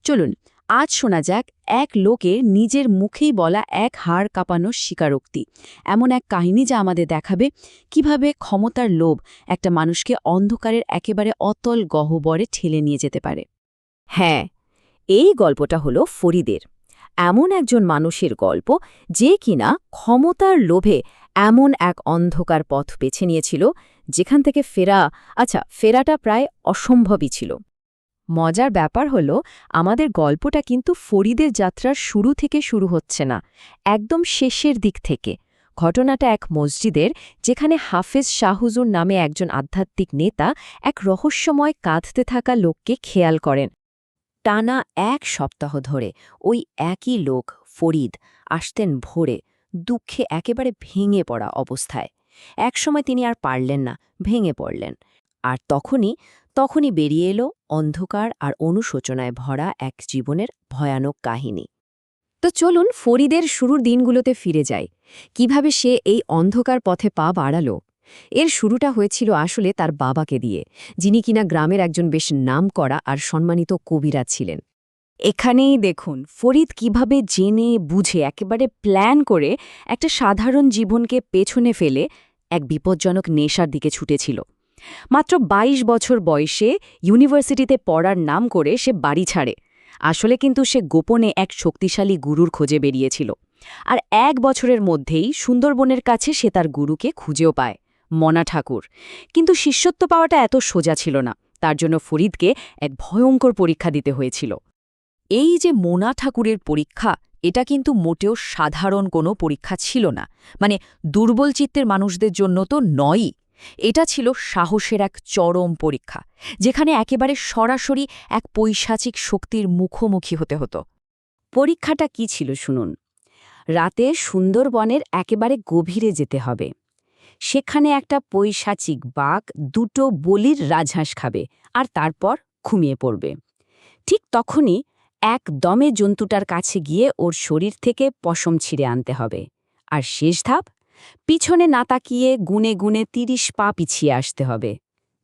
চলুন আজ শোনা যাক এক লোকের নিজের মুখেই বলা এক হাড় কাঁপানো স্বীকারোক্তি, এমন এক কাহিনী যা আমাদের দেখাবে কিভাবে ক্ষমতার লোভ একটা মানুষকে অন্ধকারের একেবারে অতল গহ্বরে ঠেলে নিয়ে যেতে পারে। হ্যাঁ, এই গল্পটা হলো ফরিদের। এমন একজন মানুষের গল্প যে কিনা ক্ষমতার লোভে এমন এক অন্ধকার পথ বেছে নিয়েছিল যেখান থেকে ফেরাটা প্রায় অসম্ভবই ছিল। মজার ব্যাপার হলো আমাদের গল্পটা কিন্তু ফরিদের যাত্রার শুরু থেকে শুরু হচ্ছে না, একদম শেষের দিক থেকে। ঘটনাটা এক মসজিদের, যেখানে হাফেজ শাহহুজুর নামে একজন আধ্যাত্মিক নেতা এক রহস্যময় কাঁদতে থাকা লোককে খেয়াল করেন। টানা এক সপ্তাহ ধরে ওই একই লোক ফরিদ আসতেন ভোরে, দুঃখে একেবারে ভেঙে পড়া অবস্থায়। একসময় তিনি আর পারলেন না, ভেঙে পড়লেন। আর তখনই বেরিয়ে এলো অন্ধকার আর অনুশোচনায় ভরা এক জীবনের ভয়ানক কাহিনী। তো চলুন ফরিদের শুরুর দিনগুলোতে ফিরে যায়, কিভাবে সে এই অন্ধকার পথে পা বাড়াল। এর শুরুটা হয়েছিল আসলে তার বাবাকে দিয়ে, যিনি কিনা গ্রামের একজন বেশ নামকরা আর সম্মানিত কবিরাজ ছিলেন। এখানেই দেখুন ফরিদ কিভাবে জেনে বুঝে একেবারে প্ল্যান করে একটা সাধারণ জীবনকে পেছনে ফেলে এক বিপজ্জনক নেশার দিকে ছুটেছিল। মাত্র ২২ বছর বয়সে ইউনিভার্সিটিতে পড়ার নাম করে সে বাড়ি ছাড়ে। আসলে কিন্তু সে গোপনে এক শক্তিশালী গুরুর খোঁজে বেরিয়েছিল। আর ১ বছরের মধ্যেই সুন্দরবনের কাছে সে তার গুরুকে খুঁজেও পায়, মনা ঠাকুর। কিন্তু শিষ্যত্ব পাওয়াটা এত সোজা ছিল না, তার জন্য ফরিদকে এক ভয়ঙ্কর পরীক্ষা দিতে হয়েছিল। এই যে মোনা ঠাকুরের পরীক্ষা, এটা কিন্তু মোটেও সাধারণ কোনো পরীক্ষা ছিল না। মানে দুর্বল চিত্তের মানুষদের জন্য তো নয়ই। এটা ছিল সাহসের এক চরম পরীক্ষা, যেখানে একেবারে সরাসরি এক পৈশাচিক শক্তির মুখোমুখি হতে হতো। পরীক্ষাটা কি ছিল শুনুন। রাতে সুন্দরবনের একেবারে গভীরে যেতে হবে। সেখানে একটা পৈশাচিক বাঘ ২টো বলির রাজহাঁস খাবে আর তারপর ঘুমিয়ে পড়বে। ঠিক তখনই একদমে জন্তুটার কাছে গিয়ে ওর শরীর থেকে পশম ছিঁড়ে আনতে হবে। আর শেষ ধাপ, পিছনে না তাকিয়ে গুনে গুনে ৩০ পা পিছিয়ে আসতে হবে।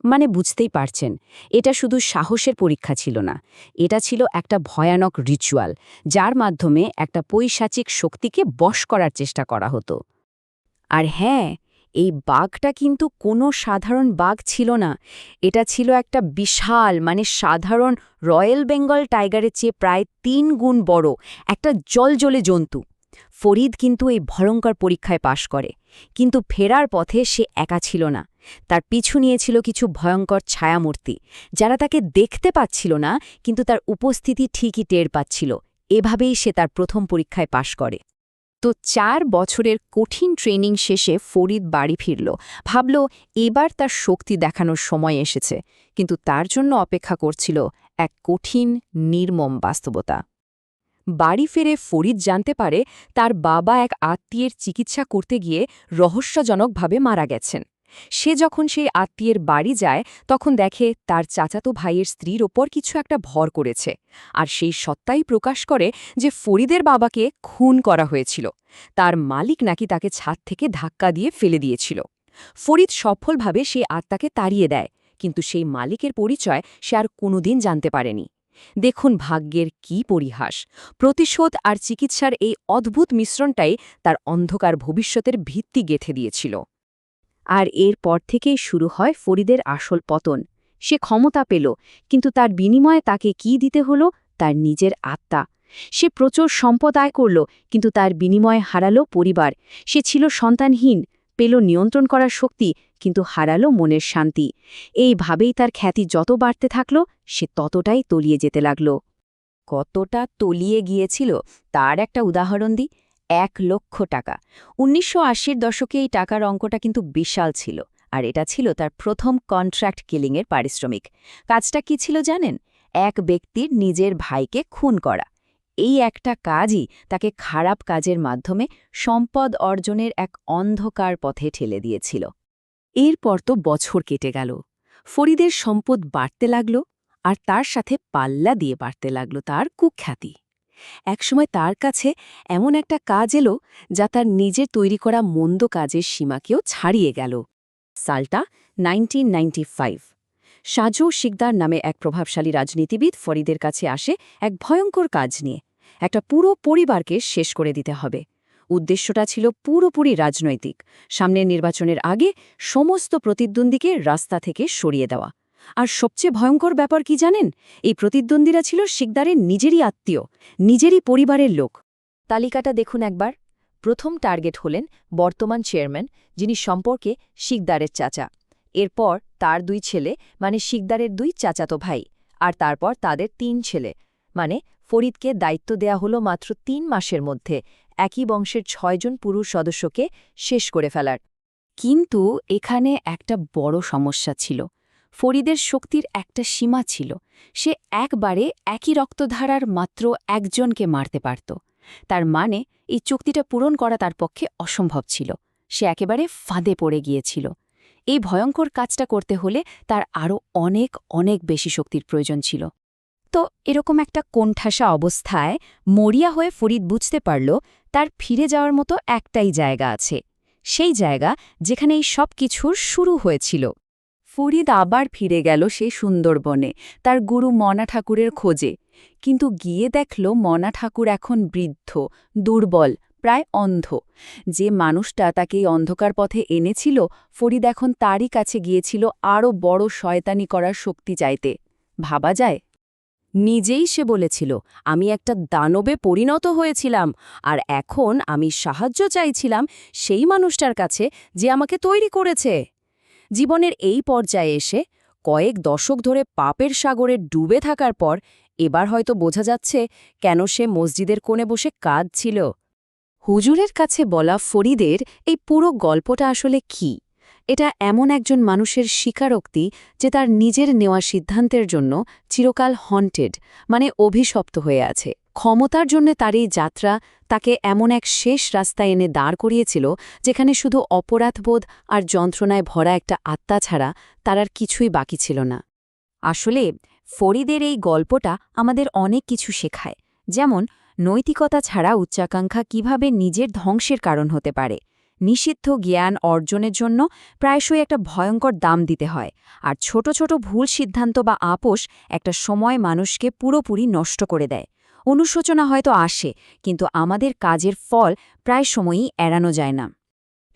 মানে বুঝতেই পারছেন, এটা শুধু সাহসের পরীক্ষা ছিল না, এটা ছিল একটা ভয়ানক রিচুয়াল, যার মাধ্যমে একটা পৈশাচিক শক্তিকে বশ করার চেষ্টা করা হতো। আর হ্যাঁ, এই বাঘটা কিন্তু কোনো সাধারণ বাঘ ছিল না। এটা ছিল একটা বিশাল, মানে সাধারণ রয়্যাল বেঙ্গল টাইগারের চেয়ে প্রায় ৩ গুণ বড় একটা জলজলে জন্তু। ফরিদ কিন্তু এই ভয়ঙ্কর পরীক্ষায় পাশ করে, কিন্তু ফেরার পথে সে একা ছিল না। তার পিছু নিয়েছিল কিছু ভয়ঙ্কর ছায়ামূর্তি, যারা তাকে দেখতে পাচ্ছিল না, কিন্তু তার উপস্থিতি ঠিকই টের পাচ্ছিল। এভাবেই সে তার প্রথম পরীক্ষায় পাশ করে। তো ৪ বছরের কঠিন ট্রেনিং শেষে ফরিদ বাড়ি ফিরল, ভাবল এবার তার শক্তি দেখানোর সময় এসেছে। কিন্তু তার জন্য অপেক্ষা করছিল এক কঠিন, নির্মম বাস্তবতা। বাড়ি ফিরে ফরিদ জানতে পারে তার বাবা এক আত্মীয়ের চিকিৎসা করতে গিয়ে রহস্যজনকভাবে মারা গেছেন। সে যখন সেই আত্মীয়ের বাড়ি যায়, তখন দেখে তার চাচাতো ভাইয়ের স্ত্রীর ওপর কিছু একটা ভর করেছে। আর সেই সত্তাই প্রকাশ করে যে ফরিদের বাবাকে খুন করা হয়েছিল। তার মালিক নাকি তাকে ছাদ থেকে ধাক্কা দিয়ে ফেলে দিয়েছিল। ফরিদ সফলভাবে সেই আত্মাকে তাড়িয়ে দেয়, কিন্তু সেই মালিকের পরিচয় সে আর কোনোদিন জানতে পারেনি। দেখুন ভাগ্যের কি পরিহাস! প্রতিশোধ আর চিকিৎসার এই অদ্ভুত মিশ্রণটাই তার অন্ধকার ভবিষ্যতের ভিত্তি গেঁথে দিয়েছিল। আর এরপর থেকেই শুরু হয় ফরিদের আসল পতন। সে ক্ষমতা পেল, কিন্তু তার বিনিময়ে তাকে কি দিতে হলো? তার নিজের আত্মা। সে প্রচুর সম্পদ আয় করল, কিন্তু তার বিনিময়ে হারালো পরিবার। সে ছিল সন্তানহীন, পেল নিয়ন্ত্রণ করার শক্তি, কিন্তু হারালো মনের শান্তি। এইভাবেই তার খ্যাতি যত বাড়তে থাকল, সে ততটাই তলিয়ে যেতে লাগল। কতটা তলিয়ে গিয়েছিল তার একটা উদাহরণ দিই। ১ লক্ষ টাকা। ১৯৮০-র দশকে এই টাকার অঙ্কটা কিন্তু বিশাল ছিল। আর এটা ছিল তার প্রথম কন্ট্রাক্ট কিলিংয়ের পারিশ্রমিক। কাজটা কি ছিল জানেন? এক ব্যক্তির নিজের ভাইকে খুন করা। এই একটা কাজই তাকে খারাপ কাজের মাধ্যমে সম্পদ অর্জনের এক অন্ধকার পথে ঠেলে দিয়েছিল। এরপর তো বছর কেটে গেল। ফরিদের সম্পদ বাড়তে লাগল, আর তার সাথে পাল্লা দিয়ে বাড়তে লাগল তার কুখ্যাতি। একসময় তার কাছে এমন একটা কাজ এলো যা তার নিজের তৈরি করা মন্দ কাজের সীমাকেও ছাড়িয়ে গেল। সালটা 1995। সাজু শিকদার নামে এক প্রভাবশালী রাজনীতিবিদ ফরিদের কাছে আসে এক ভয়ঙ্কর কাজ নিয়ে। একটা পুরো পরিবারকে শেষ করে দিতে হবে। উদ্দেশ্যটা ছিল পুরোপুরি রাজনৈতিক। সামনের নির্বাচনের আগে সমস্ত প্রতিদ্বন্দ্বীকে রাস্তা থেকে সরিয়ে দেওয়া। আর সবচেয়ে ভয়ঙ্কর ব্যাপার কি জানেন? এই প্রতিদ্বন্দ্বীরা ছিল শিকদারের নিজেরই আত্মীয়, নিজেরই পরিবারের লোক। তালিকাটা দেখুন একবার। প্রথম টার্গেট হলেন বর্তমান চেয়ারম্যান, যিনি সম্পর্কে শিকদারের চাচা। এরপর তার 2 ছেলে, মানে শিকদারের 2 চাচাতো ভাই। আর তারপর তাদের 3 ছেলে, মানে ফরিদকে দায়িত্ব দেয়া হলো মাত্র 3 মাসের মধ্যে একই বংশের 6 জন পুরুষ সদস্যকে শেষ করে ফেলার। কিন্তু এখানে একটা বড় সমস্যা ছিল। ফরিদের শক্তির একটা সীমা ছিল। সে একবারে একই রক্তধারার মাত্র একজনকে মারতে পারত। তার মানে এই চুক্তিটা পূরণ করা তার পক্ষে অসম্ভব ছিল। সে একেবারে ফাঁদে পড়ে গিয়েছিল। এই ভয়ঙ্কর কাজটা করতে হলে তার আরও অনেক অনেক বেশি শক্তির প্রয়োজন ছিল। তো এরকম একটা কোণঠাসা অবস্থায় মরিয়া হয়ে ফরিদ বুঝতে পারল তার ফিরে যাওয়ার মতো একটাই জায়গা আছে, সেই জায়গা যেখানে এই সব কিছুর শুরু হয়েছিল। ফরিদ আবার ফিরে গেল সেই সুন্দরবনে, তার গুরু মনা ঠাকুরের খোঁজে। কিন্তু গিয়ে দেখল মনা ঠাকুর এখন বৃদ্ধ, দুর্বল, প্রায় অন্ধ। যে মানুষটা তাকে এই অন্ধকার পথে এনেছিল, ফরিদ এখন তারই কাছে গিয়েছিল আরও বড় শয়তানি করার শক্তি চাইতে। ভাবা যায়? নিজেই সে বলেছিল, আমি একটা দানবে পরিণত হয়েছিলাম, আর এখন আমি সাহায্য চাইছিলাম সেই মানুষটার কাছে যে আমাকে তৈরি করেছে। জীবনের এই পর্যায়ে এসে কয়েক দশক ধরে পাপের সাগরে ডুবে থাকার পর এবার হয়তো বোঝা যাচ্ছে কেন সে মসজিদের কোণে বসে কাঁদছিল। হুজুরের কাছে বলা ফরিদের এই পুরো গল্পটা আসলে কি? এটা এমন একজন মানুষের স্বীকারোক্তি যে তার নিজের নেওয়া সিদ্ধান্তের জন্য চিরকাল হন্টেড, মানে অভিশপ্ত হয়ে আছে। ক্ষমতার জন্য তার এই যাত্রা তাকে এমন এক শেষ রাস্তায় এনে দাঁড় করিয়েছিল যেখানে শুধু অপরাধবোধ আর যন্ত্রণায় ভরা একটা আত্মা ছাড়া তার আর কিছুই বাকি ছিল না। আসলে ফরিদের এই গল্পটা আমাদের অনেক কিছু শেখায়, যেমন নৈতিকতা ছাড়া উচ্চাকাঙ্ক্ষা কিভাবে নিজের ধ্বংসের কারণ হতে পারে। নিষিদ্ধ জ্ঞান অর্জনের জন্য প্রায়শই একটা ভয়ঙ্কর দাম দিতে হয়, আর ছোট ছোট ভুল সিদ্ধান্ত বা আপোষ একটা সময় মানুষকে পুরোপুরি নষ্ট করে দেয়। অনুশোচনা হয়তো আসে, কিন্তু আমাদের কাজের ফল প্রায় সময়ই এড়ানো যায় না।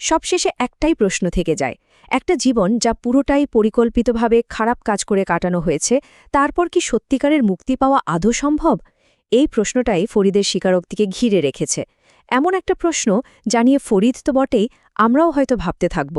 সবশেষে একটাই প্রশ্ন থেকে যায়, একটা জীবন যা পুরোটাই পরিকল্পিতভাবে খারাপ কাজ করে কাটানো হয়েছে, তারপর কি সত্যিকারের মুক্তি পাওয়া আদৌ সম্ভব? এই প্রশ্নটাই ফরিদের স্বীকারোক্তিকে ঘিরে রেখেছে। এমন একটা প্রশ্ন জানিয়ে ফরিদ তো বটেই, আমরাও হয়তো ভাবতে থাকব।